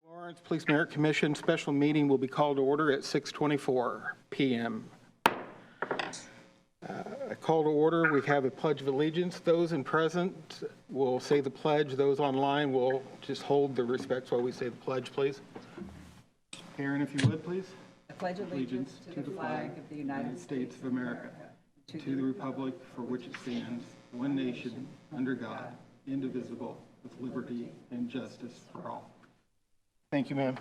Lawrence Police Merit Commission special meeting will be called to order at 6:24 p.m. A call to order, we have a pledge of allegiance. Those in present will say the pledge. Those online will just hold their respects while we say the pledge, please. Karen, if you would, please. I pledge allegiance to the flag of the United States of America, to the republic for which it stands, one nation, under God, indivisible, with liberty and justice for all. Thank you, ma'am.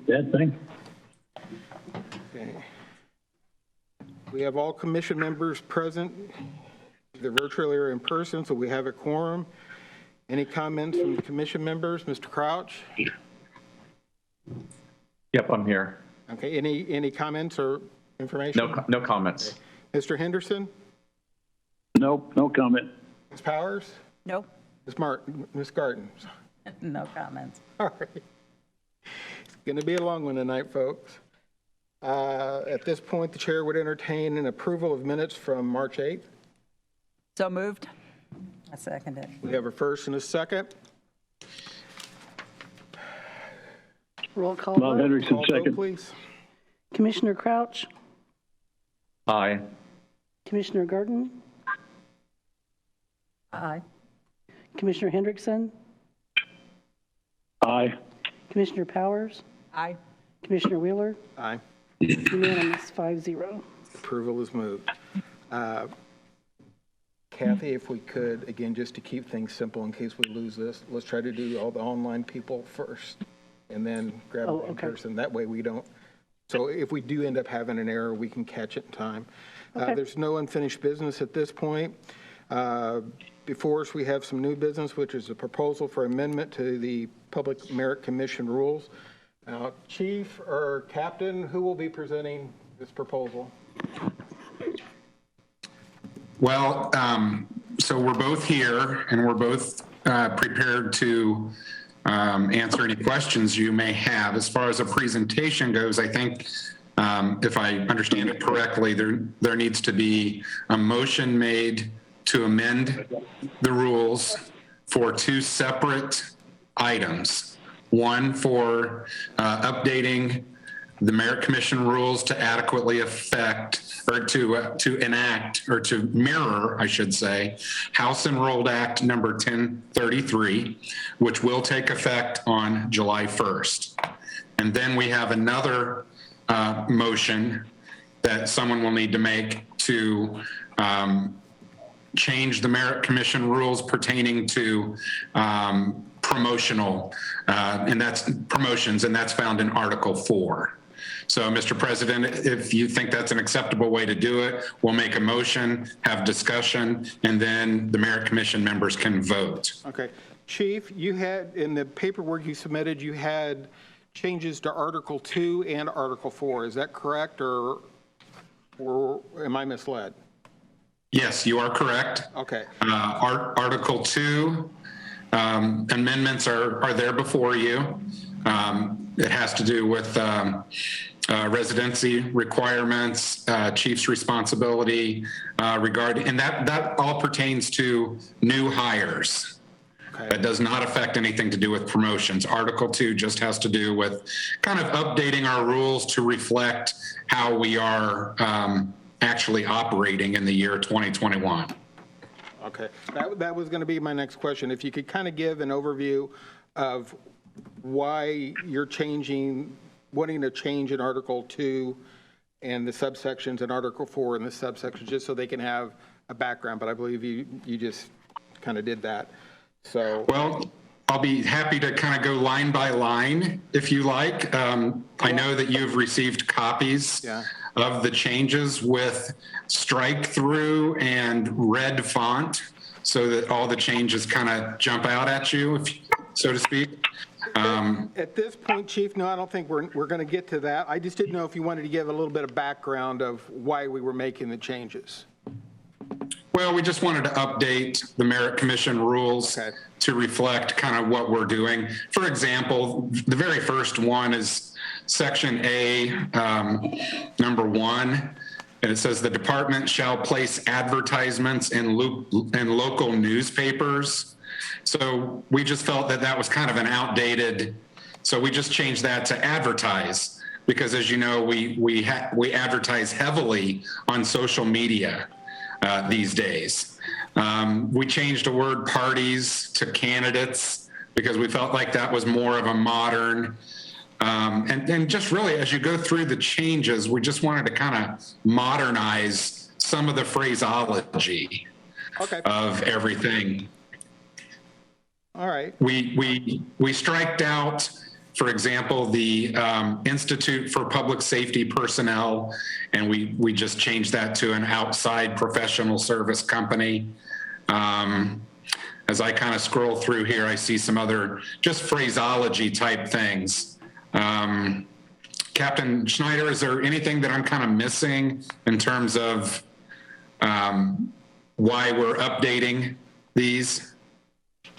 That thing. Okay. We have all commission members present, either virtually or in person, so we have a quorum. Any comments from the commission members? Mr. Crouch? Yep, I'm here. Okay, any comments or information? No comments. Okay. Mr. Henderson? Nope, no comment. Ms. Powers? No. Ms. Garten? No comments. All right. It's going to be a long one tonight, folks. At this point, the chair would entertain an approval of minutes from March 8th. So moved. I second it. We have a first and a second. Roll call Bob vote. Hendrickson, Call vote, second. please. Commissioner Crouch, Aye. Commissioner Garten, Aye. Commissioner Hendrickson, Aye. Commissioner Powers, Aye. Commissioner Wheeler, Aye. unanimous 5-0. Approval is moved. Kathy, if we could, again, just to keep things simple in case we lose this, let's try to do all the online people first and then grab Oh, it in okay. person. That way we don't, so if we do end up having an error, we can catch it in time. Okay. There's no unfinished business at this point. Before us, we have some new business, which is a proposal for amendment to the Public Merit Commission rules. Now, Chief or Captain, who will be presenting this proposal? Well, so we're both here and we're both prepared to answer any questions you may have. As far as a presentation goes, I think if I understand it correctly, there needs to be a motion made to amend the rules for two separate items. One for updating the Merit Commission rules to adequately affect or to enact or to mirror, I should say, House Enrolled Act number 1033, which will take effect on July 1st. And then we have another motion that someone will need to make to change the Merit Commission rules pertaining to promotional, and that's promotions, and that's found in Article 4. So, Mr. President, if you think that's an acceptable way to do it, we'll make a motion, have discussion, and then the Merit Commission members can vote. Okay. Chief, you had, in the paperwork you submitted, you had changes to Article 2 and Article 4. Is that correct, or am I misled? Yes, you are correct. Okay. Article 2 amendments are there before you. It has to do with residency requirements, chief's responsibility regarding, and that all pertains to new hires. Okay. That does not affect anything to do with promotions. Article 2 just has to do with kind of updating our rules to reflect how we are actually operating in the year 2021. Okay. That was going to be my next question. If you could kind of give an overview of why you're wanting to change in Article 2 and the subsections in Article 4 and the subsections, just so they can have a background. But I believe you just kind of did that. So. Well, I'll be happy to kind of go line by line if you like. I know that you've received copies of the changes with strike through and red font so that all the changes kind of jump out at you, so to speak. At this point, Chief, no, I don't think we're going to get to that. I just didn't know if you wanted to give a little bit of background of why we were making the changes. Well, we just wanted to update the Merit Commission rules to reflect kind of what we're doing. For example, the very first one is Section A, number 1. And it says the department shall place advertisements in local newspapers. So we just felt that that was kind of an outdated So we just changed that to advertise, because as you know, we advertise heavily on social media these days. We changed the word parties to candidates because we felt like that was more of a modern, and just really as you go through the changes, we just wanted to kind of modernize some of the phraseology of everything. All right. We striked out, for example, the Institute for Public Safety Personnel, and we just changed that to an outside professional service company. As I kind of scroll through here, I see some other just phraseology type things. Captain Schneider, is there anything that I'm kind of missing in terms of why we're updating these?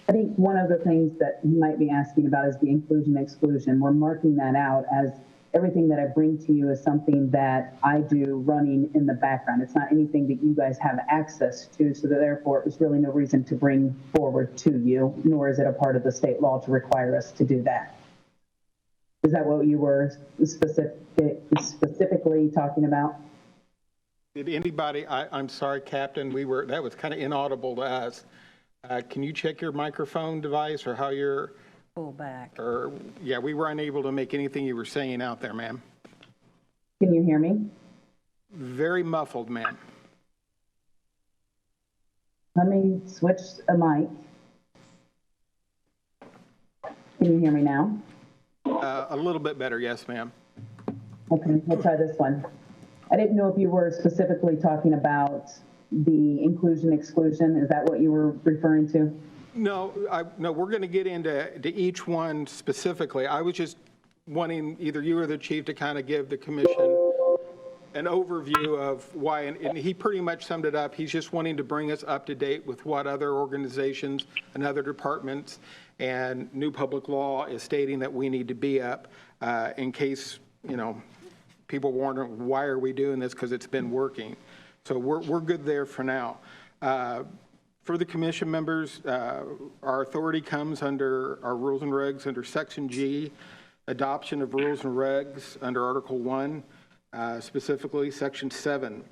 I think one of the things that you might be asking about is the inclusion exclusion. We're marking that out as everything that I bring to you is something that I do running in the background. It's not anything that you guys have access to, so that therefore there's really no reason to bring forward to you, nor is it a part of the state law to require us to do that. Is that what you were specifically talking about? Did anybody, I'm sorry, Captain, that was kind of inaudible to us. Can you check your microphone device or how you're? Pull back. Or, yeah, we were unable to make anything you were saying out there, ma'am. Can you hear me? Very muffled, ma'am. Let me switch a mic. Can you hear me now? A little bit better, yes, ma'am. Okay, we'll try this one. I didn't know if you were specifically talking about the inclusion exclusion. Is that what you were referring to? No, we're going to get into each one specifically. I was just wanting either you or the chief to kind of give the commission an overview of why, and he pretty much summed it up. He's just wanting to bring us up to date with what other organizations and other departments and new public law is stating that we need to be up in case, people wondering why are we doing this, because it's been working. So we're good there for now. For the commission members, our authority comes under our rules and regs under Section G, adoption of rules and regs under Article 1, specifically Section 7.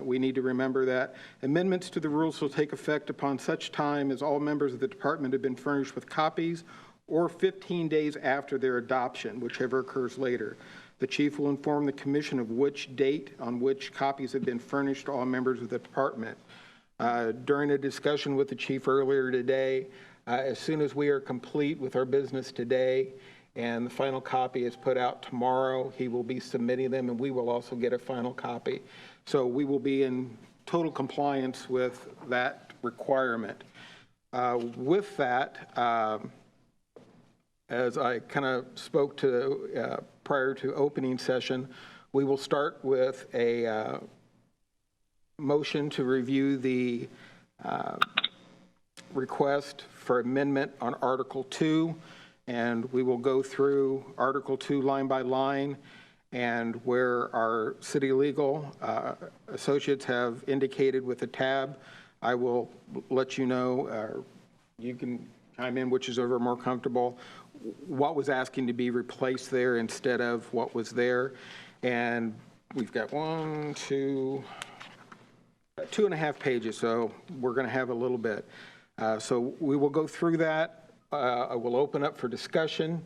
We need to remember that amendments to the rules will take effect upon such time as all members of the department have been furnished with copies or 15 days after their adoption, whichever occurs later. The chief will inform the commission of which date on which copies have been furnished to all members of the department. During a discussion with the chief earlier today, as soon as we are complete with our business today and the final copy is put out tomorrow, he will be submitting them and we will also get a final copy. So we will be in total compliance with that requirement. With that, as I kind of spoke to prior to opening session, we will start with a motion to review the request for amendment on Article 2, and we will go through Article 2 line by line, and where our city legal associates have indicated with a tab, I will let you know, you can chime in, which is ever more comfortable, what was asking to be replaced there instead of what was there. And we've got 2.5 pages, so we're going to have a little bit. So we will go through that. I will open up for discussion,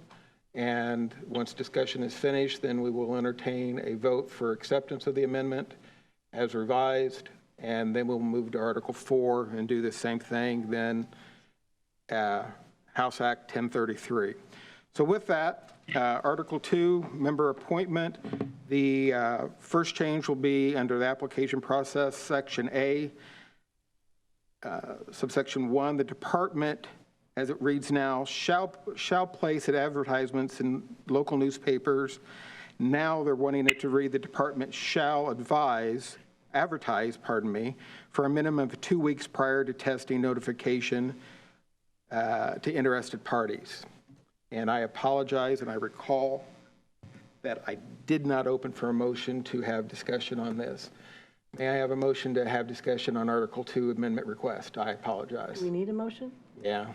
and once discussion is finished, then we will entertain a vote for acceptance of the amendment as revised, and then we'll move to Article 4 and do the same thing, then House Act 1033. So with that, Article 2, member appointment. The first change will be under the application process, Section A, subsection 1, the department, as it reads now, shall place at advertisements in local newspapers. Now they're wanting it to read, the department shall advertise, for a minimum of 2 weeks prior to testing notification to interested parties. And I apologize, and I recall that I did not open for a motion to have discussion on this. May I have a motion to have discussion on Article 2 amendment request? I apologize. Do we need a motion? Yeah.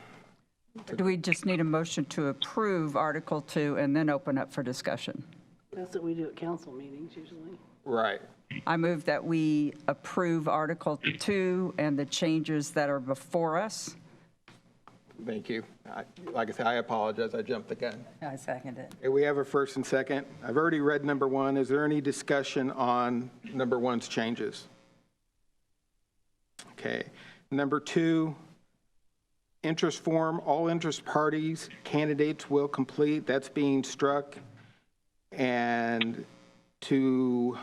Do we just need a motion to approve Article 2 and then open up for discussion? That's what we do at council meetings usually. Right. I move that we approve Article 2 and the changes that are before us. Thank you. Like I said, I apologize, I jumped the gun. I second it. Okay, we have a first and second. I've already read number 1. Is there any discussion on number 1's changes? Okay. Number 2, interest form, all interest parties, candidates will complete. That's being struck. And to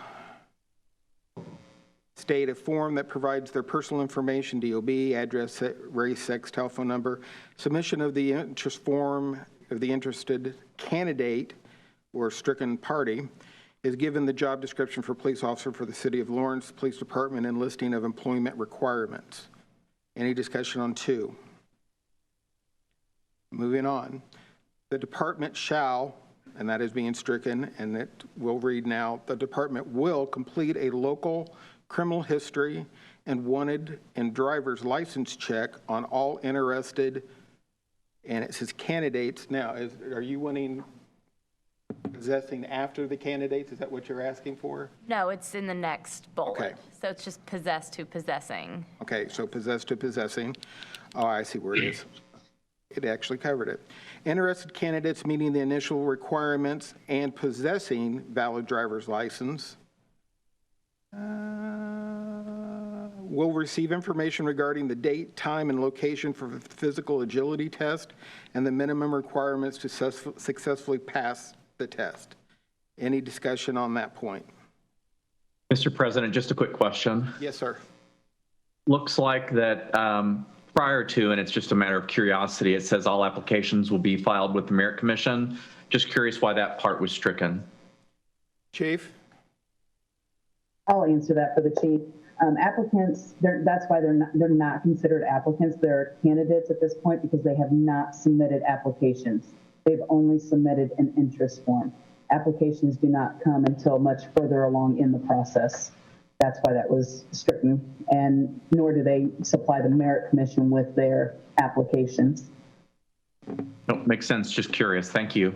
state a form that provides their personal information, DOB, address, race, sex, telephone number, submission of the interest form of the interested candidate or stricken party is given the job description for police officer for the City of Lawrence Police Department and listing of employment requirements. Any discussion on 2? Moving on. The department shall, and that is being stricken, and it will read now, the department will complete a local criminal history and wanted and driver's license check on all interested, and it says candidates. Now, are you wanting possessing after the candidates? Is that what you're asking for? No, it's in the next bullet. Okay. So it's just possess to possessing. Okay, so possess to possessing. Oh, I see where it is. It actually covered it. Interested candidates meeting the initial requirements and possessing valid driver's license will receive information regarding the date, time, and location for the physical agility test and the minimum requirements to successfully pass the test. Any discussion on that point? Mr. President, just a quick question. Yes, sir. Looks like that prior to, and it's just a matter of curiosity, it says all applications will be filed with the Merit Commission. Just curious why that part was stricken. Chief? I'll answer that for the chief. Applicants, that's why they're not considered applicants. They're candidates at this point because they have not submitted applications. They've only submitted an interest form. Applications do not come until much further along in the process. That's why that was stricken, and nor do they supply the Merit Commission with their applications. Nope, makes sense. Just curious. Thank you.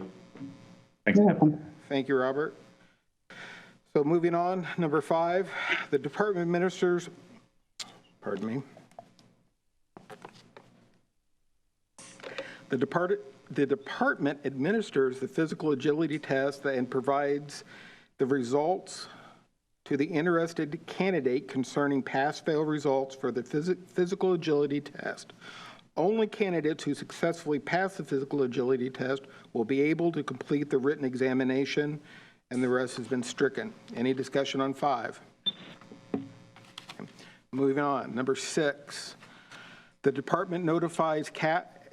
Thanks, You're Kevin. welcome. Thank you, Robert. So moving on, number 5, the department administers, pardon me. The department administers the physical agility test and provides the results to the interested candidate concerning pass-fail results for the physical agility test. Only candidates who successfully pass the physical agility test will be able to complete the written examination, and the rest has been stricken. Any discussion on 5? Moving on, number 6, the department notifies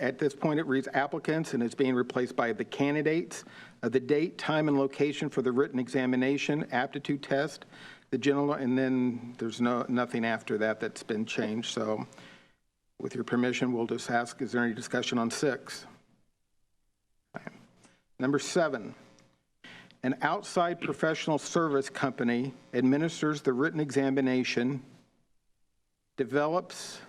at this point it reads applicants and it's being replaced by the candidates of the date, time, and location for the written examination, aptitude test, the general, and then there's nothing after that that's been changed. So with your permission, we'll just ask, is there any discussion on 6? Number 7, an outside professional service company administers the written examination, develops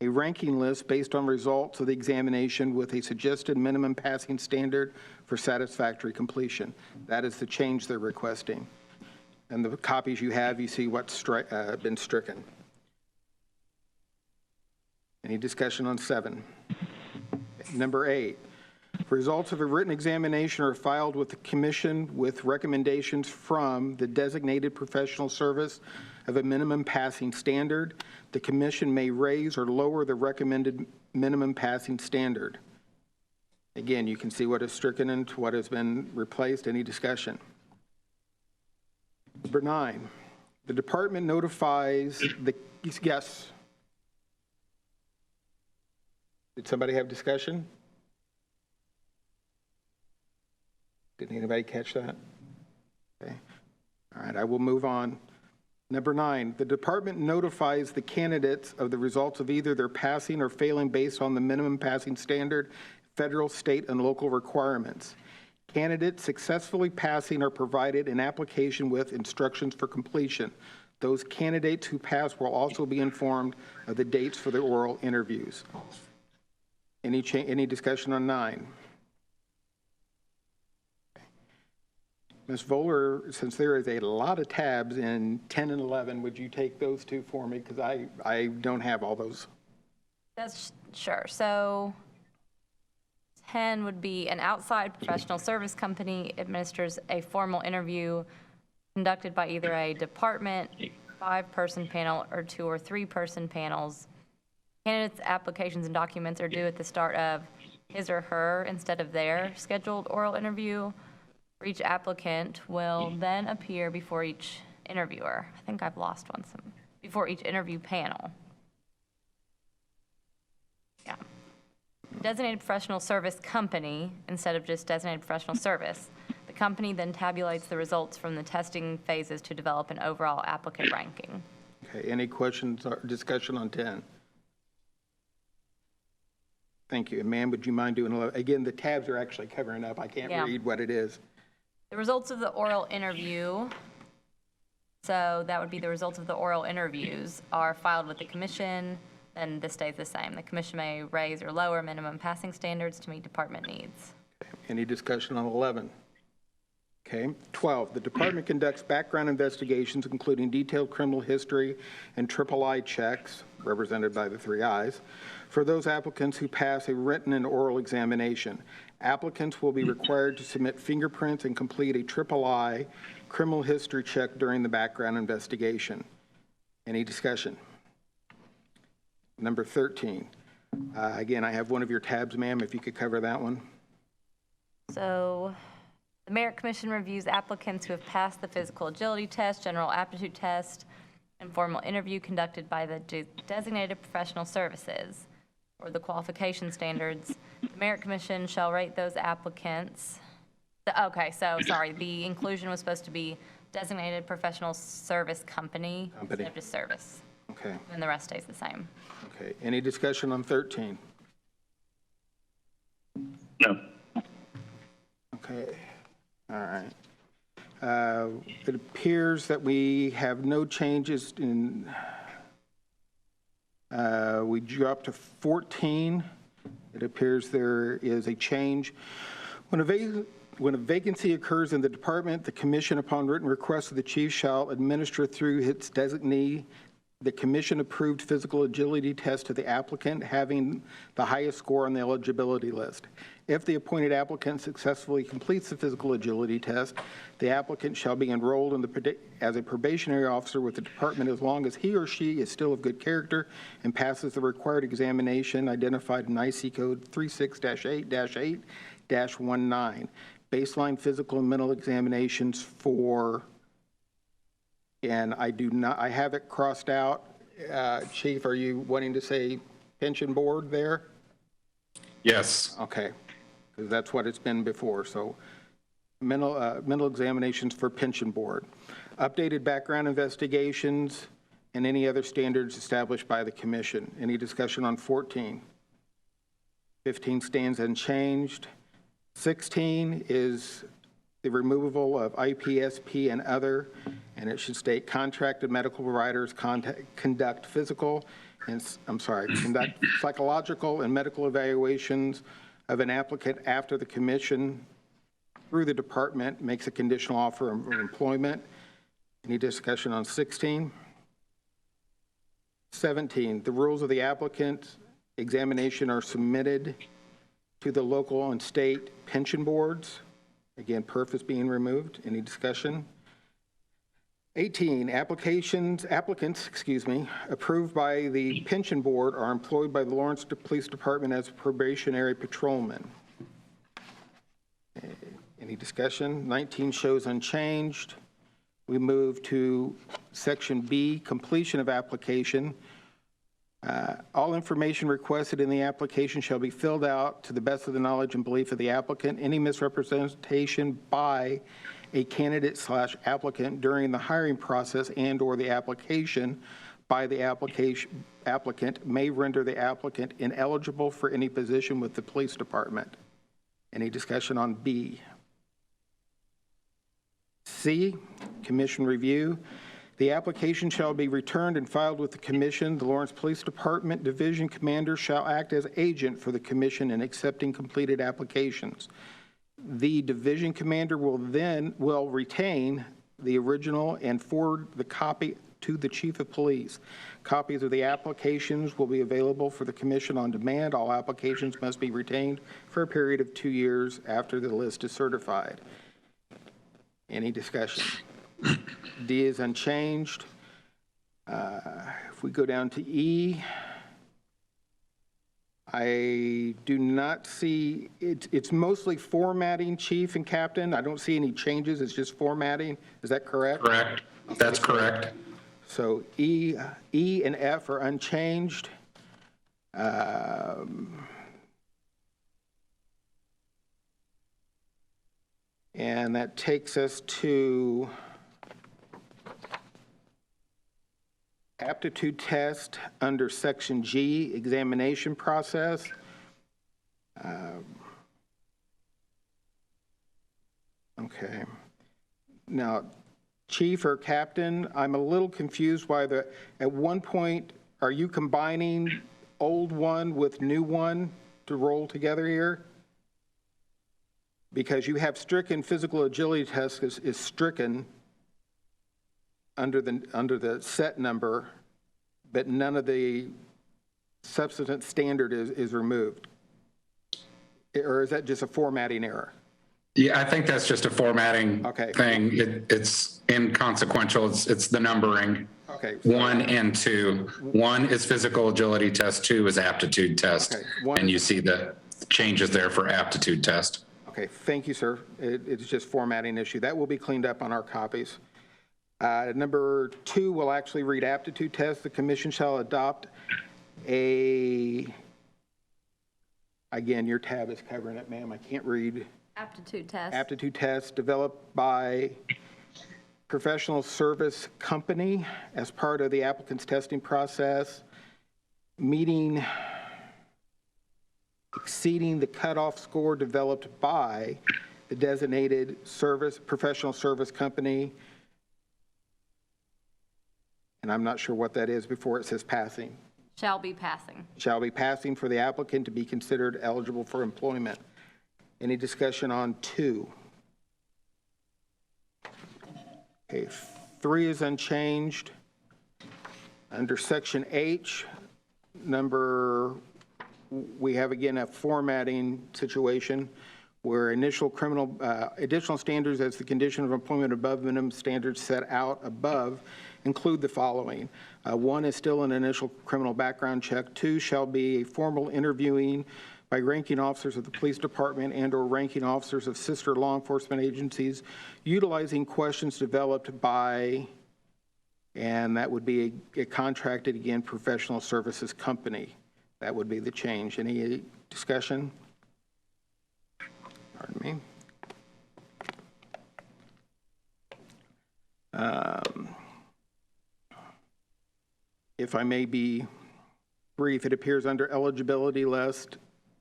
a ranking list based on results of the examination with a suggested minimum passing standard for satisfactory completion. That is the change they're requesting. And the copies you have, you see what's been stricken. Any discussion on 7? Number 8, results of a written examination are filed with the commission with recommendations from the designated professional service of a minimum passing standard. The commission may raise or lower the recommended minimum passing standard. Again, you can see what is stricken and what has been replaced. Any discussion? Number 9, the department notifies the, yes. Did somebody have discussion? Did anybody catch that? Okay. All right, I will move on. Number 9, the department notifies the candidates of the results of either their passing or failing based on the minimum passing standard, federal, state, and local requirements. Candidates successfully passing are provided an application with instructions for completion. Those candidates who pass will also be informed of the dates for the oral interviews. Any discussion on 9? Ms. Voller, since there is a lot of tabs in 10 and 11, would you take those two for me? Because I don't have all those. That's sure. So 10 would be an outside professional service company administers a formal interview conducted by either a department, 5-person panel, or 2 or 3-person panels. Candidates' applications and documents are due at the start of his or her instead of their scheduled oral interview. For each applicant will then appear before each interviewer. I think I've lost one. Before each interview panel. Yeah. Designated professional service company instead of just designated professional service. The company then tabulates the results from the testing phases to develop an overall applicant ranking. Okay, any questions or discussion on 10? Thank you. And ma'am, would you mind doing 11? Again, the tabs are actually covering up. I can't Yeah. read what it is. The results of the oral interview, so that would be the results of the oral interviews, are filed with the commission, and this stays the same. The commission may raise or lower minimum passing standards to meet department needs. Any discussion on 11? Okay. 12, the department conducts background investigations, including detailed criminal history and III checks, represented by the 3 I's, for those applicants who pass a written and oral examination. Applicants will be required to submit fingerprints and complete a III criminal history check during the background investigation. Any discussion? Number 13. Again, I have one of your tabs, ma'am, if you could cover that one. So the Merit Commission reviews applicants who have passed the physical agility test, general aptitude test, and formal interview conducted by the designated professional services or the qualification standards. The Merit Commission shall rate those applicants. Okay, so sorry, the inclusion was supposed to be designated professional service company instead of just service. Okay. And the rest stays the same. Okay. Any discussion on 13? No. Okay. All right. It appears that we have no changes in, we dropped to 14. It appears there is a change. When a vacancy occurs in the department, the commission, upon written request of the chief, shall administer through its designee the commission-approved physical agility test to the applicant having the highest score on the eligibility list. If the appointed applicant successfully completes the physical agility test, the applicant shall be enrolled as a probationary officer with the department as long as he or she is still of good character and passes the required examination identified in IC Code 36-8-8-19. Baseline physical and mental examinations for, and I have it crossed out. Chief, are you wanting to say pension board there? Yes. Okay, because that's what it's been before. So mental examinations for pension board. Updated background investigations and any other standards established by the commission. Any discussion on 14? 15 stands unchanged. 16 is the removal of IPSP and other, and it should state contracted medical providers conduct psychological and medical evaluations of an applicant after the commission through the department makes a conditional offer of employment. Any discussion on 16? 17, the rules of the applicant examination are submitted to the local and state pension boards. Again, perf is being removed. Any discussion? 18, applicants, approved by the pension board are employed by the Lawrence Police Department as probationary patrolmen. Any discussion? 19 shows unchanged. We move to section B, completion of application. All information requested in the application shall be filled out to the best of the knowledge and belief of the applicant. Any misrepresentation by a candidate/applicant during the hiring process and/or the application by the applicant may render the applicant ineligible for any position with the police department. Any discussion on B? C, commission review. The application shall be returned and filed with the commission. The Lawrence Police Department Division Commander shall act as agent for the commission in accepting completed applications. The division commander will retain the original and forward the copy to the chief of police. Copies of the applications will be available for the commission on demand. All applications must be retained for a period of 2 years after the list is certified. Any discussion? D is unchanged. If we go down to E, I do not see, it's mostly formatting, chief and captain. I don't see any changes. It's just formatting. Is that correct? Correct. That's correct. So E and F are unchanged. And that takes us to aptitude test under section G, examination process. Okay. Now, chief or captain, I'm a little confused why at one point, are you combining old one with new one to roll together here? Because you have stricken physical agility test is stricken under the set number, but none of the substantive standard is removed. Or is that just a formatting error? Yeah, I think that's just a formatting thing. It's inconsequential. It's the numbering. Okay. 1 and 2. 1 is physical agility test. 2 is aptitude test. Okay. And you see the changes there for aptitude test. Okay, thank you, sir. It's just formatting issue. That will be cleaned up on our copies. Number 2 will actually read aptitude test. The commission shall adopt again, your tab is covering it, ma'am. I can't read. Aptitude test. Aptitude test developed by professional service company as part of the applicant's testing process, exceeding the cutoff score developed by the designated professional service company. And I'm not sure what that is before it says passing. Shall be passing. Shall be passing for the applicant to be considered eligible for employment. Any discussion on 2? Okay, 3 is unchanged. Under section H, we have again a formatting situation where additional standards as the condition of employment above minimum standards set out above include the following. 1 is still an initial criminal background check. 2 shall be a formal interviewing by ranking officers of the police department and/or ranking officers of sister law enforcement agencies utilizing questions developed by, and that would be a contracted, again, professional services company. That would be the change. Any discussion? Pardon me. If I may be brief, it appears under eligibility list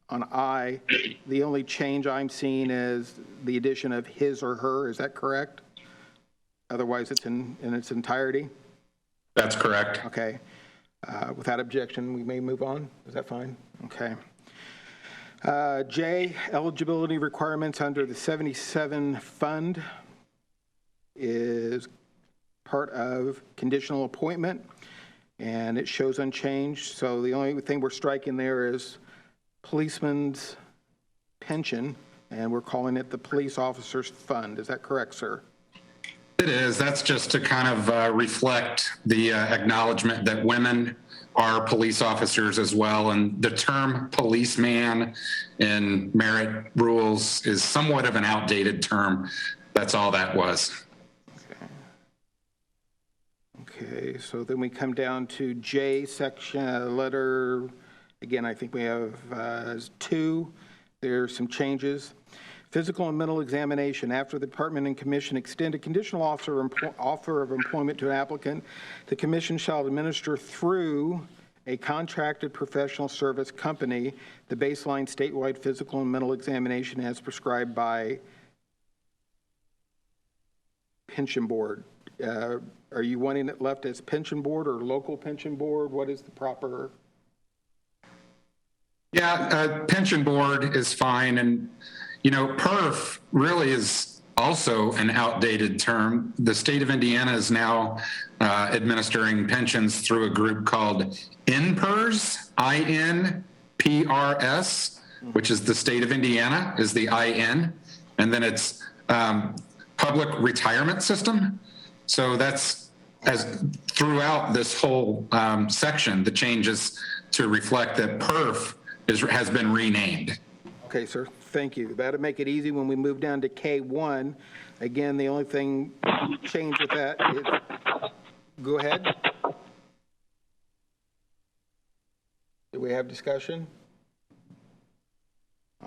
on I, the only change I'm seeing is the addition of his or her. Is that correct? Otherwise, it's in its entirety? That's correct. Okay. Without objection, we may move on. Is that fine? Okay. J, eligibility requirements under the 77 fund is part of conditional appointment, and it shows unchanged. So the only thing we're striking there is policeman's pension, and we're calling it the police officers fund. Is that correct, sir? It is. That's just to kind of reflect the acknowledgement that women are police officers as well. And the term policeman in merit rules is somewhat of an outdated term. That's all that was. Okay, so then we come down to J section, letter, again, I think we have 2. There's some changes. Physical and mental examination. After the department and commission extend a conditional offer of employment to an applicant, the commission shall administer through a contracted professional service company the baseline statewide physical and mental examination as prescribed by pension board. are you wanting it left as pension board or local pension board? What is the proper? Yeah, pension board is fine. And, you know, PERF really is also an outdated term. The state of Indiana is now administering pensions through a group called INPERS, INPRS, which is the state of Indiana, is the IN. And then it's public retirement system. So that's as throughout this whole section, the changes to reflect that PERF has been renamed. Okay, sir, thank you. That'll make it easy when we move down to K1. Again, the only thing changed with that is, go ahead. Do we have discussion?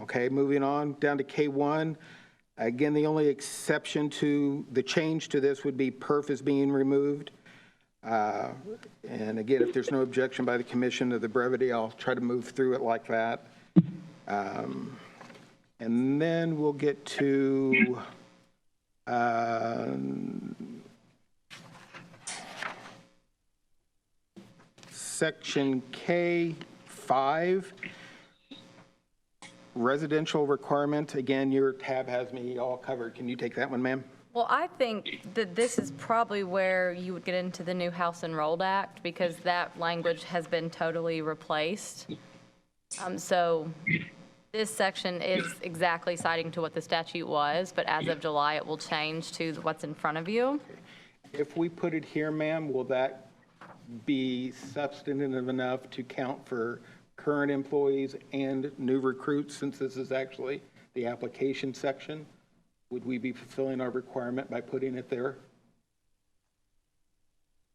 Okay, moving on down to K1. Again, the only exception to the change to this would be PERF is being removed. And again, if there's no objection by the commission to the brevity, I'll try to move through it like that. And then we'll get to section K5, residential requirement. Again, your tab has me all covered. Can you take that one, ma'am? Well, I think that this is probably where you would get into the new House Enrolled Act, because that language has been totally replaced. So this section is exactly citing to what the statute was, but as of July, it will change to what's in front of you. If we put it here, ma'am, will that be substantive enough to count for current employees and new recruits, since this is actually the application section? Would we be fulfilling our requirement by putting it there?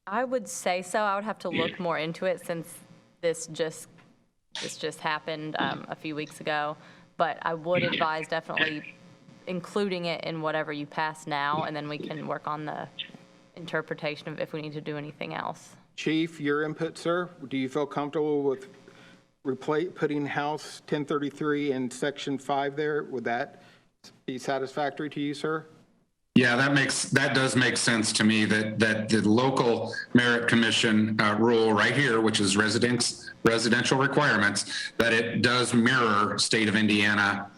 I would say so. I would have to look more into it, since this just happened a few weeks ago. But I would advise definitely including it in whatever you pass now, and then we can work on the interpretation of if we need to do anything else. Chief, your input, sir? Do you feel comfortable with putting House 1033 in Section 5 there? Would that be satisfactory to you, sir? Yeah, that does make sense to me, that the local merit commission rule right here, which is residential requirements, that it does mirror state of Indiana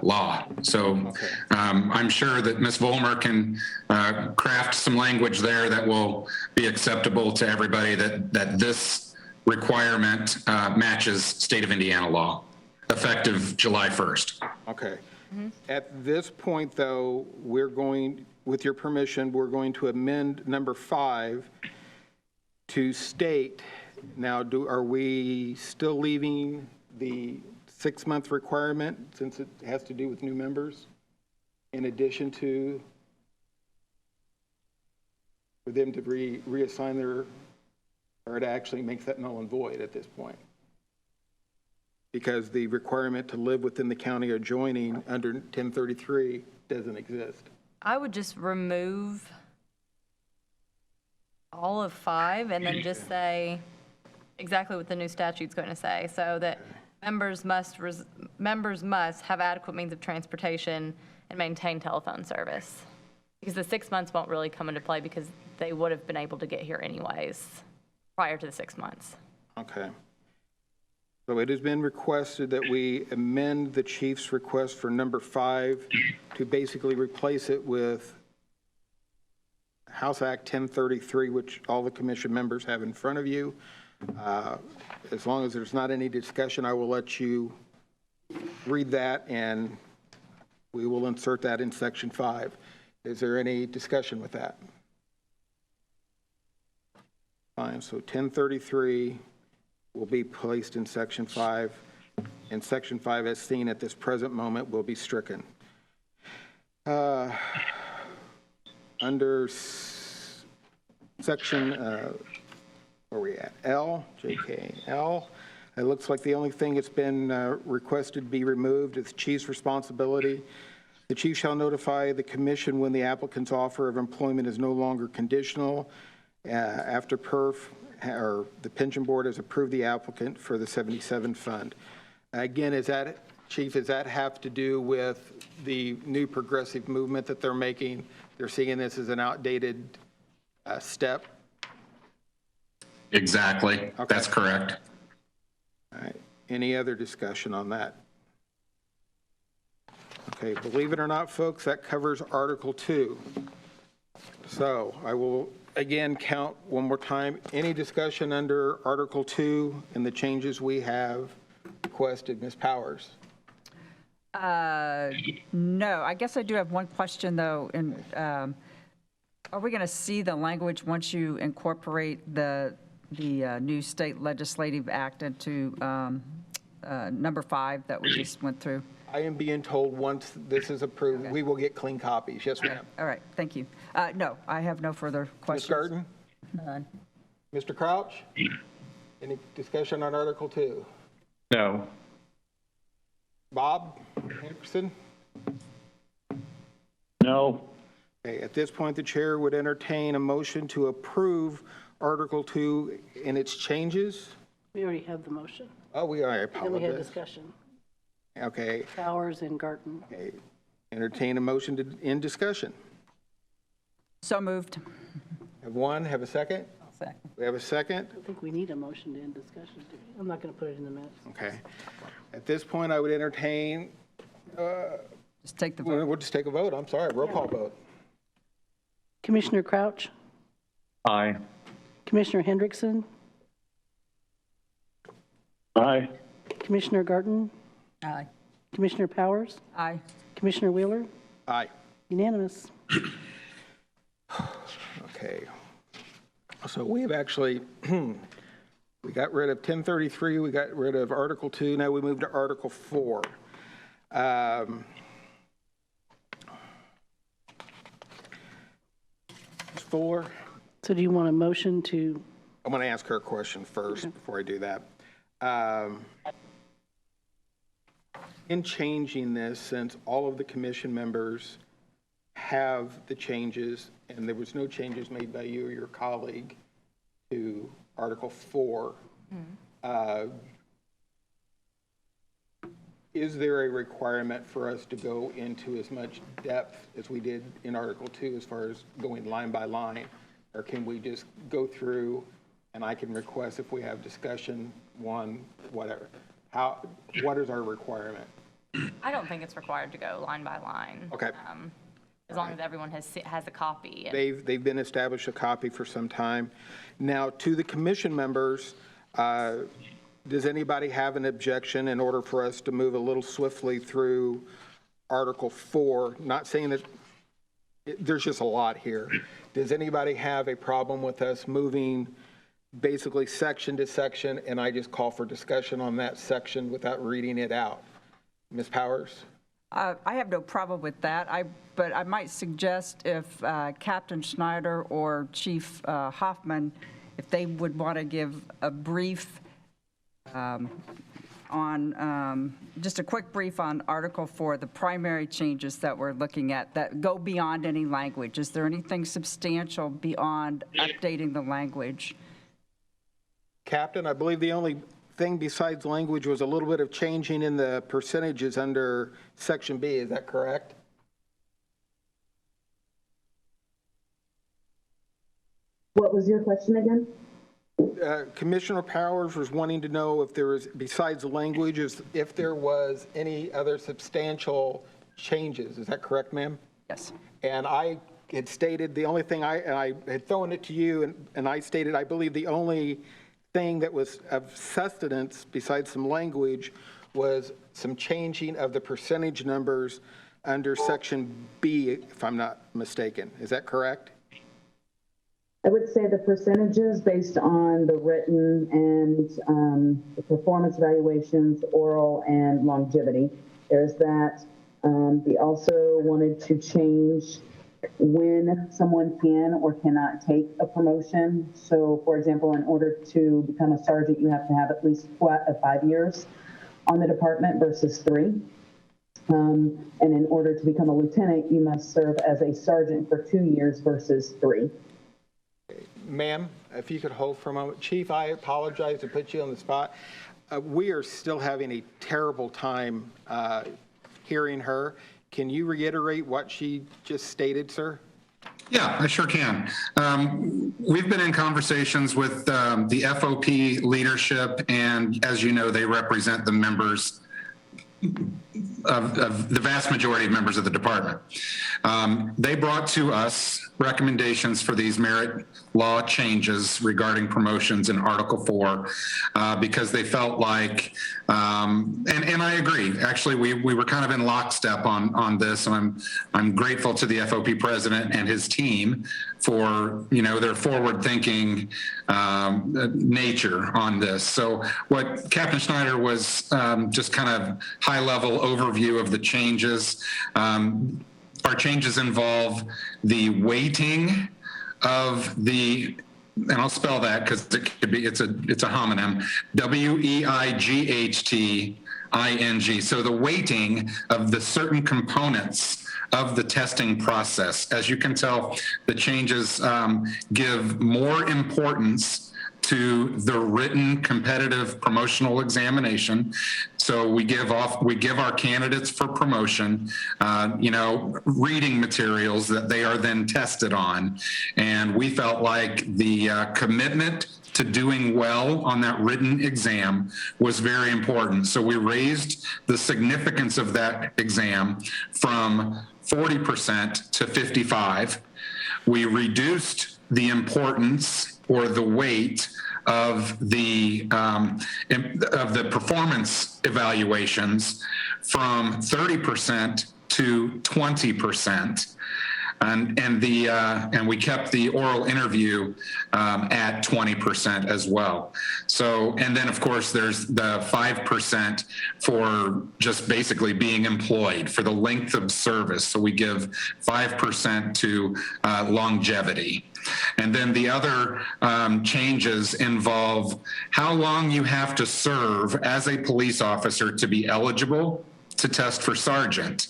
law. So I'm sure that Ms. Vollmer can craft some language there that will be acceptable to everybody, that this requirement matches state of Indiana law, effective July 1st. Okay. At this point, though, we're going, with your permission, we're going to amend number 5 to state, now, are we still leaving the 6-month requirement, since it has to do with new members, in addition to for them to reassign their, or it actually makes that null and void at this point? Because the requirement to live within the county adjoining under 1033 doesn't exist. I would just remove all of 5 and then just say exactly what the new statute's going to say, so that members must have adequate means of transportation and maintain telephone service. Because the 6 months won't really come into play, because they would have been able to get here anyways prior to the 6 months. Okay. So it has been requested that we amend the chief's request for number 5 to basically replace it with House Act 1033, which all the commission members have in front of you. As long as there's not any discussion, I will let you read that, and we will insert that in section 5. Is there any discussion with that? Fine, so 1033 will be placed in section 5, and section 5 as seen at this present moment will be stricken. Under section, where are we at? L, JK, L. It looks like the only thing that's been requested to be removed is chief's responsibility. The chief shall notify the commission when the applicant's offer of employment is no longer conditional after PERF or the pension board has approved the applicant for the 77 fund. Again, Chief, does that have to do with the new progressive movement that they're making? They're seeing this as an outdated step. Exactly. Okay. That's correct. All right. Any other discussion on that? Okay, believe it or not, folks, that covers Article 2. So I will again count one more time. Any discussion under Article 2 and the changes we have requested? Ms. Powers? No, I guess I do have one question, though. Are we going to see the language once you incorporate the new state legislative act into number 5 that we just went through? I am being told once this is approved, Okay. we will get clean copies. Yes, ma'am. All right, thank you. No, I have no further Ms. questions. Garten? None. Mr. Crouch? Any discussion on Article 2? No. Bob Henderson? No. Okay, at this point, the chair would entertain a motion to approve Article 2 and its changes. We already have the motion. Oh, I Then we had apologize. discussion. Okay, Powers and Garten. okay. Entertain a motion to end discussion. So moved. Have one, have a second? Second. We have a second? I don't think we need a motion to end discussion, do we? I'm not going to put it in the minutes. Okay. At this point, I would entertain, Just take the vote. we'll just take a vote, I'm sorry, roll call vote. Commissioner Crouch, Aye. Commissioner Hendrickson, Aye. Commissioner Garten, Aye. Commissioner Powers, Aye. Commissioner Wheeler, Aye. unanimous. Okay. So we've actually, we got rid of 1033, we got rid of Article 2, now we move to Article 4. Ms. Fuller, So do you want a motion to, I'm going to ask her a question first before I do that. In changing this, since all of the commission members have the changes, and there was no changes made by you or your colleague to Article 4, is there a requirement for us to go into as much depth as we did in Article 2 as far as going line by line? Or can we just go through and I can request if we have discussion, one, whatever? What is our requirement? I don't think it's required to go line by line. Okay. As long as everyone has a copy. And They've been established a copy for some time. Now, to the commission members, does anybody have an objection in order for us to move a little swiftly through Article 4? Not saying that, there's just a lot here. Does anybody have a problem with us moving basically section to section, and I just call for discussion on that section without reading it out? Ms. Powers? I have no problem with that, but I might suggest if Captain Schneider or Chief Hoffman, if they would want to give a brief on, just a quick brief on Article 4, the primary changes that we're looking at that go beyond any language. Is there anything substantial beyond updating the language? Captain, I believe the only thing besides language was a little bit of changing in the percentages under Section B. Is that correct? What was your question again? Commissioner Powers was wanting to know if there was, besides language, if there was any other substantial changes. Is that correct, ma'am? Yes. And I had stated the only thing I had thrown it to you, and I stated I believe the only thing that was of sustenance besides some language was some changing of the percentage numbers under Section B, if I'm not mistaken. Is that correct? I would say the percentages based on the written and the performance evaluations, oral and longevity. There's that. We also wanted to change when someone can or cannot take a promotion. So, for example, in order to become a sergeant, you have to have at least 5 years on the department versus 3. And in order to become a lieutenant, you must serve as a sergeant for 2 years versus 3. Ma'am, if you could hold for a moment. Chief, I apologize to put you on the spot. We are still having a terrible time hearing her. Can you reiterate what she just stated, sir? Yeah, I sure can. We've been in conversations with the FOP leadership, and as you know, they represent the members of the vast majority of members of the department. They brought to us recommendations for these merit law changes regarding promotions in Article 4 because they felt like, and I agree, actually, we were kind of in lockstep on this, and I'm grateful to the FOP president and his team for, their forward-thinking nature on this. So what Captain Schneider was just kind of high-level overview of the changes. Our changes involve the weighting of the, and I'll spell that because it could be, it's a homonym, WEIGHTING. So the weighting of the certain components of the testing process. As you can tell, the changes give more importance to the written competitive promotional examination. So we give our candidates for promotion, reading materials that they are then tested on. And we felt like the commitment to doing well on that written exam was very important. So we raised the significance of that exam from 40% to 55%. We reduced the importance or the weight of the performance evaluations from 30% to 20%. And we kept the oral interview at 20% as well. So, and then of course there's the 5% for just basically being employed for the length of service. So we give 5% to longevity. And then the other changes involve how long you have to serve as a police officer to be eligible to test for sergeant.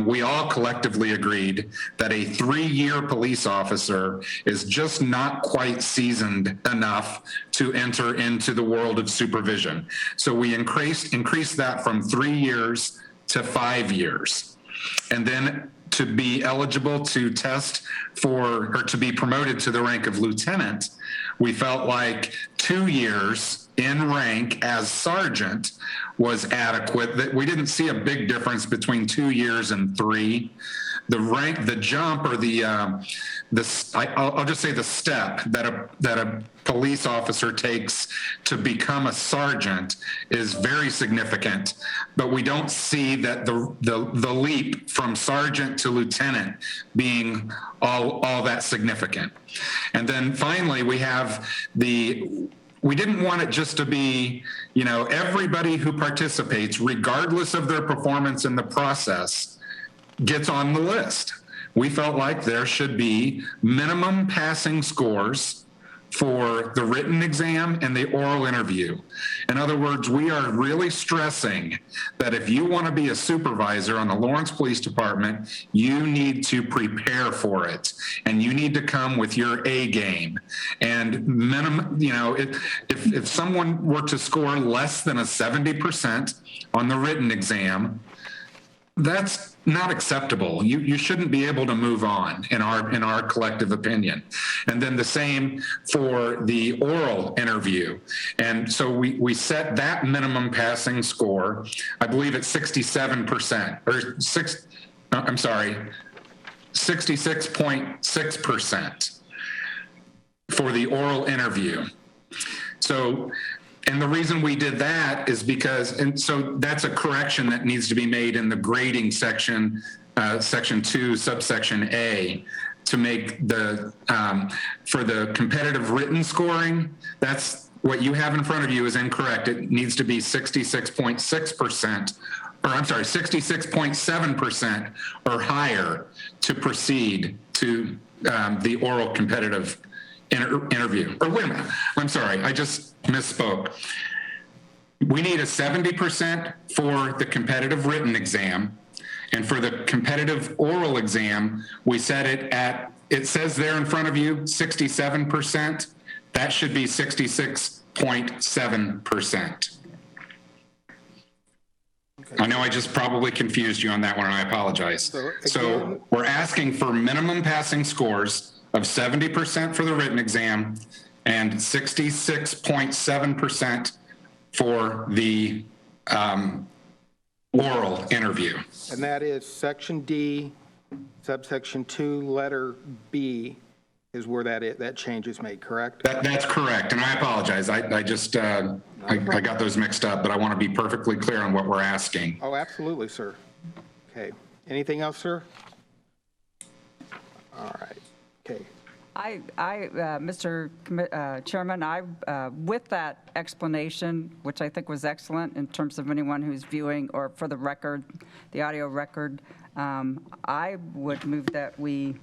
We all collectively agreed that a 3-year police officer is just not quite seasoned enough to enter into the world of supervision. So we increased that from 3 years to 5 years. And then to be eligible to test for, or to be promoted to the rank of lieutenant, we felt like 2 years in rank as sergeant was adequate. That we didn't see a big difference between 2 years and 3. The rank, the jump, or I'll just say the step that a police officer takes to become a sergeant is very significant, but we don't see that the leap from sergeant to lieutenant being all that significant. And then finally, we have we didn't want it just to be, everybody who participates, regardless of their performance in the process, gets on the list. We felt like there should be minimum passing scores for the written exam and the oral interview. In other words, we are really stressing that if you want to be a supervisor on the Lawrence Police Department, you need to prepare for it, and you need to come with your A game. And minimum, if someone were to score less than a 70% on the written exam, that's not acceptable. You shouldn't be able to move on, in our collective opinion. And then the same for the oral interview. And so we set that minimum passing score, I believe it's 67%, or 66.6% for the oral interview. So, and the reason we did that is because, and so that's a correction that needs to be made in the grading section, section 2, subsection A, to make the, for the competitive written scoring, that's what you have in front of you is incorrect. It needs to be 66.6%, or I'm sorry, 66.7% or higher to proceed to the oral competitive interview. Or wait a minute, I'm sorry, I just misspoke. We need a 70% for the competitive written exam, and for the competitive oral exam, we set it at, it says there in front of you, 67%. That should be 66.7%. Okay. I know I just probably confused you on that one, and I apologize. So So again- we're asking for minimum passing scores of 70% for the written exam and 66.7% for the oral interview. And that is section D, subsection 2, letter B is where that change is made, correct? That's correct, and I apologize. I just, I got those mixed up, but I want to be perfectly clear on what we're asking. Oh, absolutely, sir. Okay. Anything else, sir? All right. Okay. Mr. Chairman, with that explanation, which I think was excellent in terms of anyone who's viewing or for the record, the audio record, I would move that we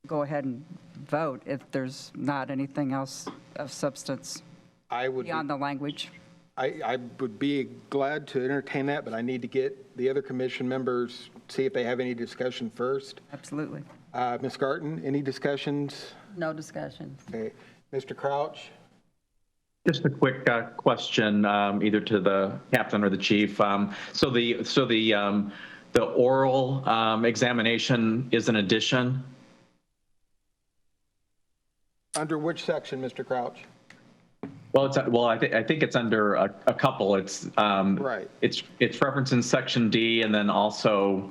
go ahead and vote if there's not anything else of substance I would, beyond the language. I would be glad to entertain that, but I need to get the other commission members, see if they have any discussion first. Absolutely. Ms. Garten, any discussions? No discussion. Okay. Mr. Crouch? Just a quick question, either to the captain or the chief. So the oral examination is an addition? Under which section, Mr. Crouch? Well, I think it's under a couple. It's Right. It's referenced in section D and then also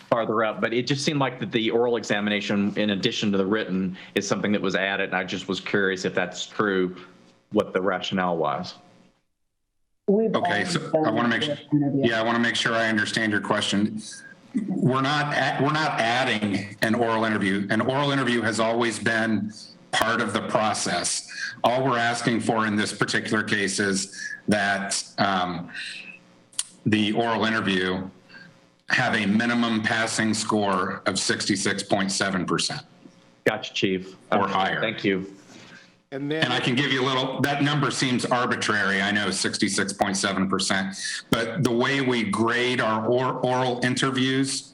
farther up. But it just seemed like that the oral examination, in addition to the written, is something that was added. And I just was curious if that's true, what the rationale was. Okay, so I want to I want to make sure I understand your question. We're not adding an oral interview. An oral interview has always been part of the process. All we're asking for in this particular case is that the oral interview have a minimum passing score of 66.7%. Gotcha, Chief. Or higher. Thank you. And And I then, can give you a little, that number seems arbitrary, I know, 66.7%, but the way we grade our oral interviews,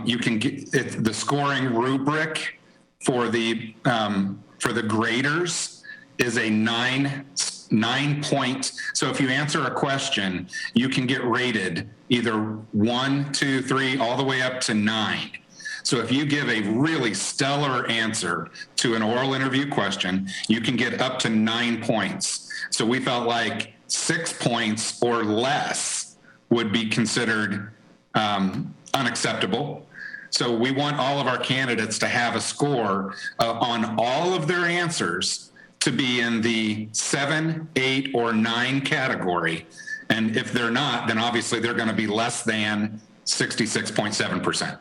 you can get, the scoring rubric for the graders is a nine point. So if you answer a question, you can get rated either 1, 2, 3, all the way up to 9. So if you give a really stellar answer to an oral interview question, you can get up to 9 points. So we felt like 6 points or less would be considered unacceptable. So we want all of our candidates to have a score on all of their answers to be in the 7, 8, or 9 category. And if they're not, then obviously they're going to be less than 66.7%.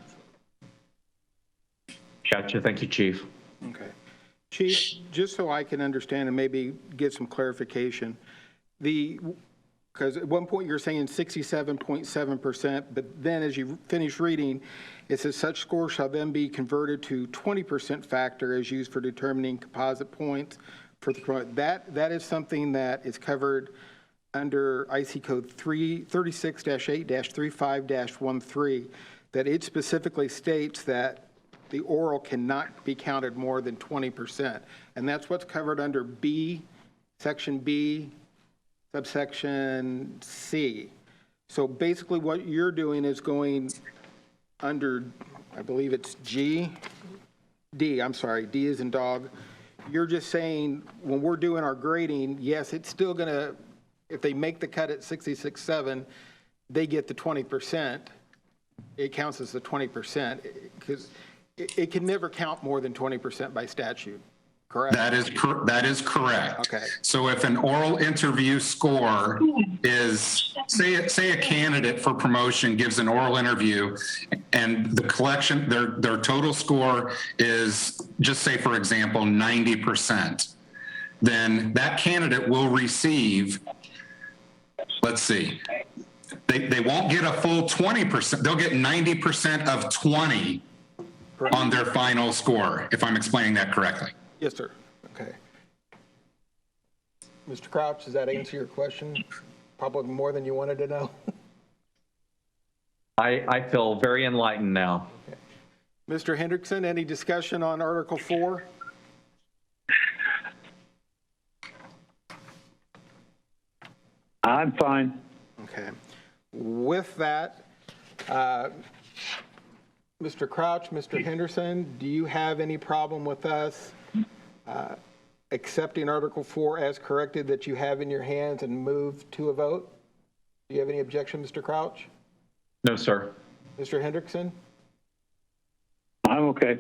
Gotcha. Thank you, Chief. okay. Chief, just so I can understand and maybe get some clarification, because at one point you're saying 67.7%, but then as you finish reading, it says such score shall then be converted to 20% factor as used for determining composite points for the, that is something that is covered under IC code 36-8-35-13, that it specifically states that the oral cannot be counted more than 20%. And that's what's covered under B, section B, subsection C. So basically what you're doing is going under, I believe it's D is in dog. You're just saying when we're doing our grading, yes, it's still going to, if they make the cut at 66.7, they get the 20%. It counts as the 20% because it can never count more than 20% by statute, correct? That is correct. Okay. So if an oral interview score is, say a candidate for promotion gives an oral interview and the collection, their total score is, just say for example, 90%, then that candidate will receive, let's see, they won't get a full 20%, they'll get 90% of 20 on their final score, if I'm explaining that correctly. Yes, sir. Okay. Mr. Crouch, does that answer your question? Probably more than you wanted to know. I feel very enlightened now. Mr. Hendrickson, any discussion on Article 4? I'm fine. Okay. With that, Mr. Crouch, Mr. Henderson, do you have any problem with us accepting Article 4 as corrected that you have in your hands and move to a vote? Do you have any objection, Mr. Crouch? No, sir. Mr. Hendrickson? I'm okay.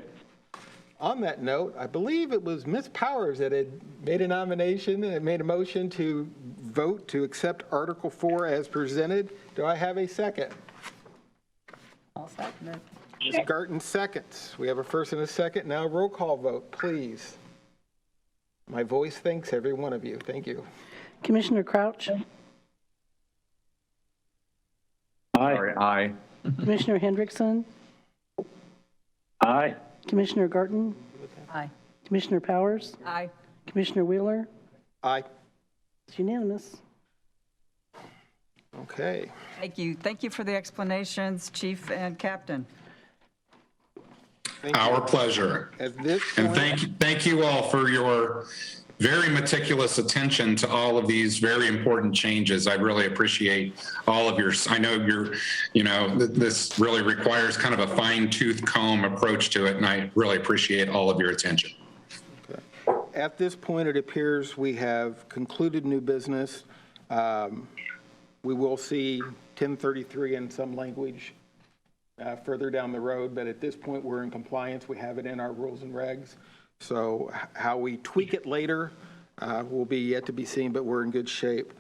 On that note, I believe it was Ms. Powers that had made a nomination and made a motion to vote to accept Article 4 as presented. Do I have a second? I'll second it. Ms. Garten seconds. We have a first and a second. Now roll call vote, please. My voice thanks every one of you. Thank you. Commissioner Crouch, Aye. Sorry, aye. Commissioner Hendrickson, Aye. Commissioner Garten, Aye. Commissioner Powers, Aye. Commissioner Wheeler. Aye. It's unanimous. Okay. Thank you. Thank you for the explanations, Chief and Captain. Thank you. Our pleasure. At this And point, thank you all for your very meticulous attention to all of these very important changes. I really appreciate all of your, I know this really requires kind of a fine tooth comb approach to it, and I really appreciate all of your attention. at this point, it appears we have concluded new business. We will see 1033 in some language further down the road, but at this point, we're in compliance. We have it in our rules and regs. So how we tweak it later will be yet to be seen, but we're in good shape.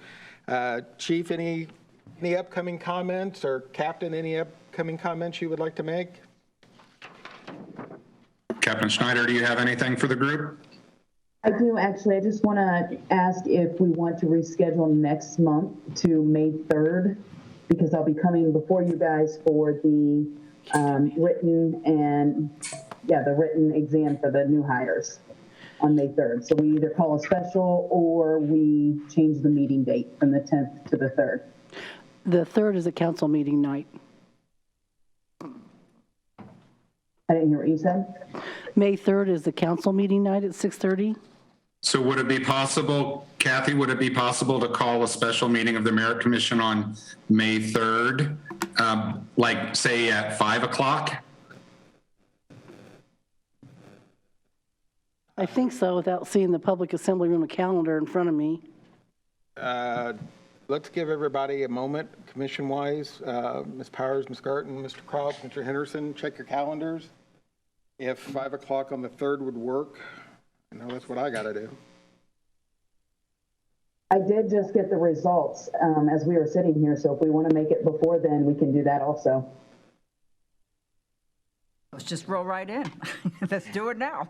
Chief, any upcoming comments, or Captain, any upcoming comments you would like to make? Captain Schneider, do you have anything for the group? I do, actually. I just want to ask if we want to reschedule next month to May 3rd, because I'll be coming before you guys for the written exam for the new hires on May 3rd. So we either call a special or we change the meeting date from the 10th to the 3rd. The 3rd is a council meeting night. I didn't hear what you said. May 3rd is the council meeting night at 6:30. So would it be possible, Kathy, would it be possible to call a special meeting of the Merit Commission on May 3rd, like say at 5 o'clock? I think so, without seeing the public assembly room calendar in front of me. Let's give everybody a moment, commission-wise. Ms. Powers, Ms. Garten, Mr. Crouch, Mr. Henderson, check your calendars. If 5 o'clock on the 3rd would work, I know that's what I got to do. I did just get the results as we were sitting here, so if we want to make it before then, we can do that also. Let's just roll right in. Let's do it now.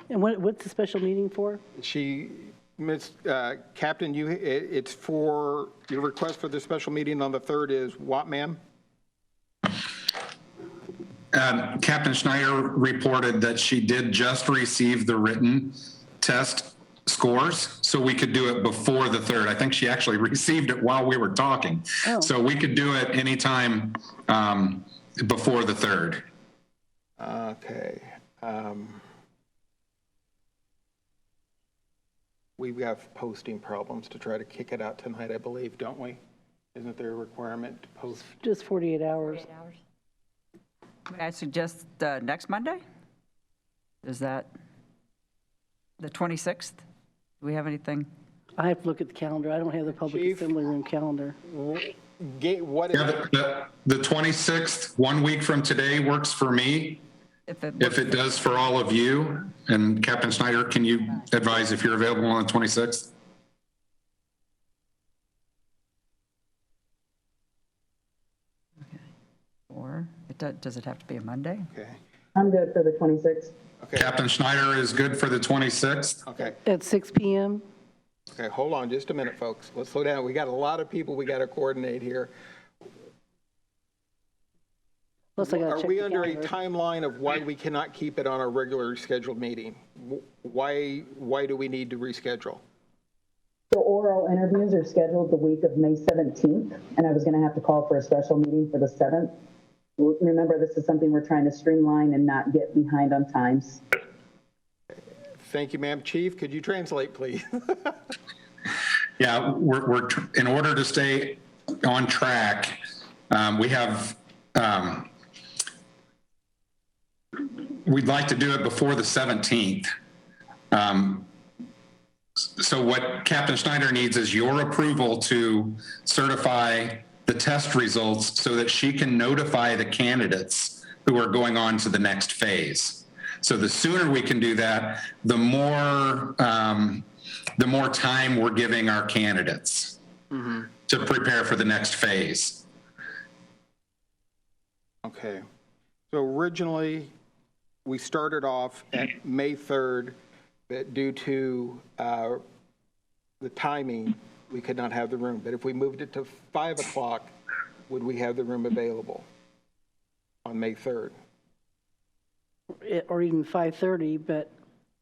And what's the special meeting for? Captain, it's for, your request for the special meeting on the 3rd is what, ma'am? Captain Schneider reported that she did just receive the written test scores, so we could do it before the 3rd. I think she actually received it while we were talking. Oh. So we could do it anytime before the 3rd. Okay. We have posting problems to try to kick it out tonight, I believe, don't we? Isn't there a requirement to post? Just 48 hours. 48 hours. May I suggest next Monday? Is that the 26th? Do we have anything? I have to look at the calendar. I don't have the public Chief? assembly room calendar. What is, Yeah, the 26th, 1 week from today, works for me. If it If it does for all of you, and Captain Schneider, can you advise if you're available on the 26th? or does it have to be a Monday? okay, I'm good for the 26th. okay, Captain Schneider is good for the 26th. okay, At 6 p.m.? okay, hold on just a minute, folks. Let's slow down. We got a lot of people we got to coordinate here. Plus, I got to Are check we the under a calendar. timeline of why we cannot keep it on our regularly scheduled meeting? Why do we need to reschedule? The oral interviews are scheduled the week of May 17th, and I was going to have to call for a special meeting for the 7th. Remember, this is something we're trying to streamline and not get behind on times. Thank you, ma'am. Chief, could you translate, please? Yeah, in order to stay on track, we have, we'd like to do it before the 17th. So what Captain Schneider needs is your approval to certify the test results so that she can notify the candidates who are going on to the next phase. So the sooner we can do that, the more time we're giving our candidates to prepare for the next phase. Okay. So originally, we started off at May 3rd, but due to the timing, we could not have the room. But if we moved it to 5 o'clock, would we have the room available on May 3rd? Or even 5:30, but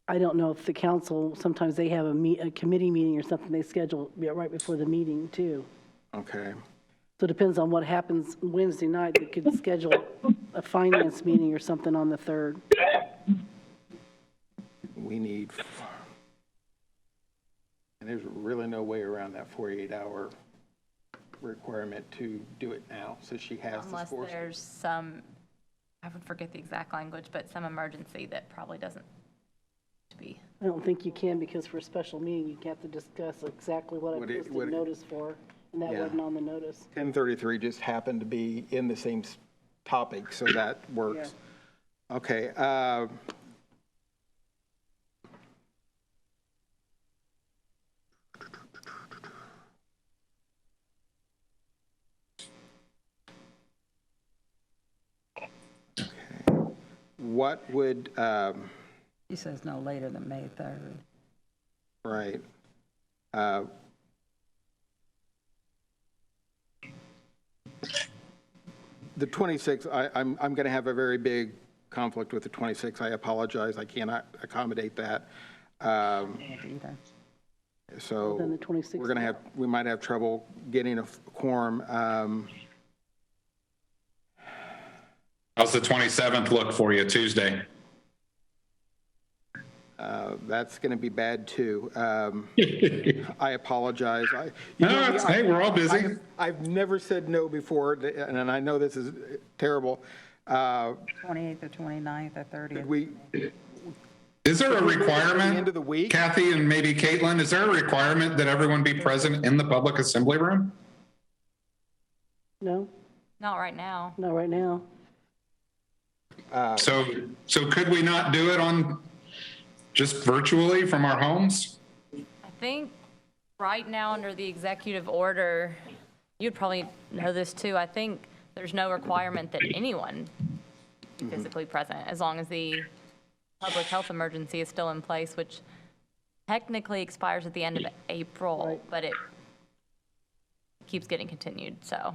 I don't know if the council, sometimes they have a committee meeting or something they schedule right before the meeting too. Okay. So it depends on what happens Wednesday night. They could schedule a finance meeting or something on the 3rd. We need, and there's really no way around that 48-hour requirement to do it now, so she has the Unless scores. there's some, I would forget the exact language, but some emergency that probably doesn't to be. I don't think you can because for a special meeting, you have to discuss exactly what I posted notice for, and that Yeah. wasn't on the notice. 1033 just happened to be in the same topic, so that works. Okay. What would, He says no later than May 3rd. right. The 26th, I'm going to have a very big conflict with the 26th. I apologize. I cannot accommodate that. Either. So Then the 26th. we're going to have, we might have trouble getting a quorum. How's the 27th look for you, Tuesday? That's going to be bad too. I apologize. Hey, we're all busy. I've never said no before, and I know this is terrible. 28th or 29th or 30th. We, Is there a the end requirement, of the week? Kathy and maybe Caitlin, is there a requirement that everyone be present in the public assembly room? No, Not right now. not right now. So could we not do it on just virtually from our homes? I think right now, under the executive order, you'd probably know this too, I think there's no requirement that anyone be physically present, as long as the public health emergency is still in place, which technically expires at the end of April, but it keeps getting continued, so.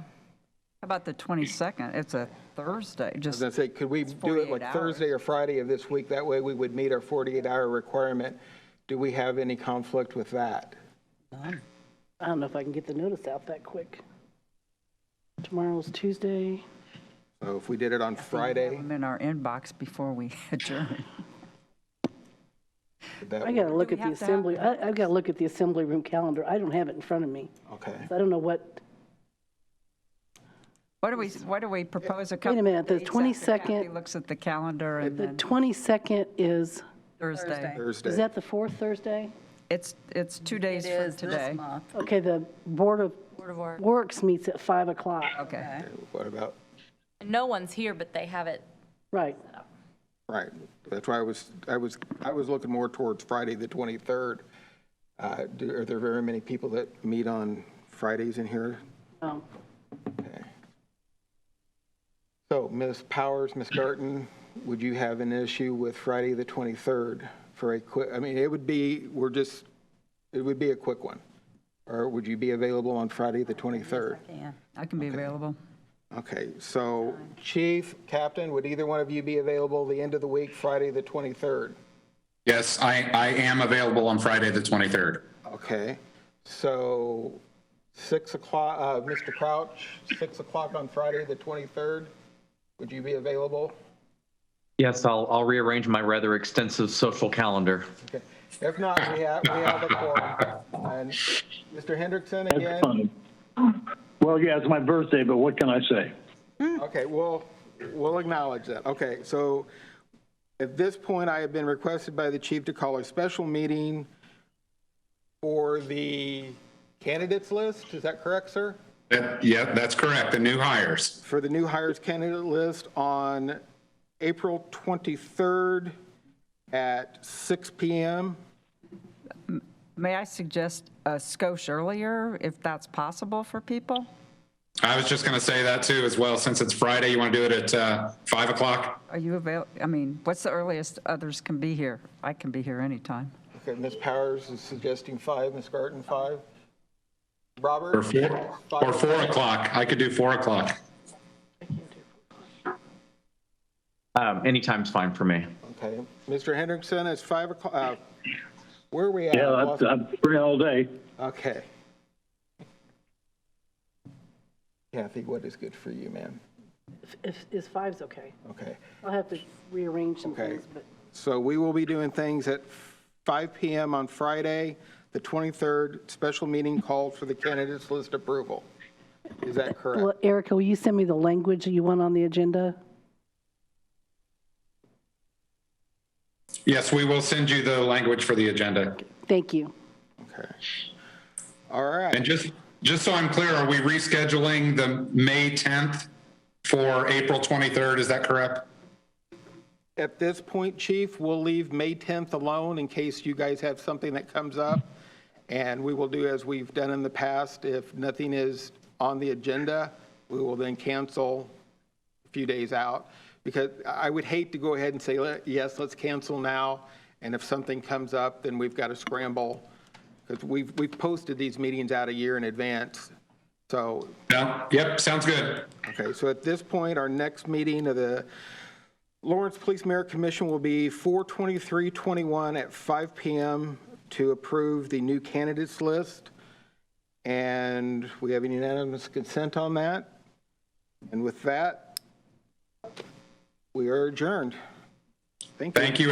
How about the 22nd? It's a Thursday, I was just, going to say, could we do it 48 like hours. Thursday or Friday of this week? That way we would meet our 48-hour requirement. Do we have any conflict with that? I don't know if I can get the notice out that quick. Tomorrow's Tuesday. So if we did it on Friday, them in our inbox before we adjourn. would that I got to look at we the have to have assembly, I've got to look at the assembly room calendar. I don't have it in front of me. okay. I don't know what, What do we propose a couple? wait a minute, the days after Kathy 22nd, looks at the calendar and the then 22nd is, Thursday. Thursday. is that the fourth Thursday? It's 2 days from today. Okay, the Board of Board of Work. Works meets at 5 o'clock. Okay. What about, No one's here, but they have it. Right. right. That's why I was looking more towards Friday, the 23rd. Are there very many people that meet on Fridays in here? Oh, Okay. So, Ms. Powers, Ms. Garten, would you have an issue with Friday, the 23rd for a quick, I mean, it would be a quick one. Or would you be available on Friday, the 23rd? I can be available. Okay, so Chief, Captain, would either one of you be available the end of the week, Friday, the 23rd? Yes, I am available on Friday, the 23rd. Okay, so 6 o'clock, Mr. Crouch, 6 o'clock on Friday, the 23rd? Would you be available? Yes, I'll rearrange my rather extensive social calendar. Okay. If not, we have a quorum. And Mr. Hendrickson, That's again? fine. Well, yeah, it's my birthday, but what can I say? Okay, we'll acknowledge that. Okay, so at this point, I have been requested by the chief to call a special meeting for the candidates list. Is that correct, sir? Yeah, that's correct, the new hires. For the new hires candidate list on April 23rd at 6 PM. May I suggest a skosh earlier, if that's possible for people? I was just going to say that too as well, since it's Friday, you want to do it at 5 o'clock? Are you available? I mean, what's the earliest others can be here? I can be here anytime. Okay, Ms. Powers is suggesting 5, Ms. Garten 5. Robert? Or 4 o'clock, I could do 4 o'clock. Anytime's fine for me. Okay, Mr. Hendrickson is 5 o'clock. Where are we at? Yeah, I'm free all day. Okay. Kathy, what is good for you, ma'am? Is 5's okay? Okay. I'll have to rearrange some Okay. things, but So we will be doing things at 5 PM on Friday, the 23rd, special meeting called for the candidates list approval. Is that correct? well, Erica, will you send me the language you want on the agenda? Yes, we will send you the language for the agenda. Thank you. Okay. All right. And just so I'm clear, are we rescheduling the May 10th for April 23rd? Is that correct? At this point, Chief, we'll leave May 10th alone in case you guys have something that comes up. And we will do as we've done in the past. If nothing is on the agenda, we will then cancel a few days out. Because I would hate to go ahead and say, yes, let's cancel now. And if something comes up, then we've got to scramble. Because we've posted these meetings out a year in advance. So, No? Yep, sounds good. okay, so at this point, our next meeting of the Lawrence Police Merit Commission will be 4/23/21 at 5 PM to approve the new candidates list. And we have unanimous consent on that. And with that, we are adjourned. Thank you. Thank you,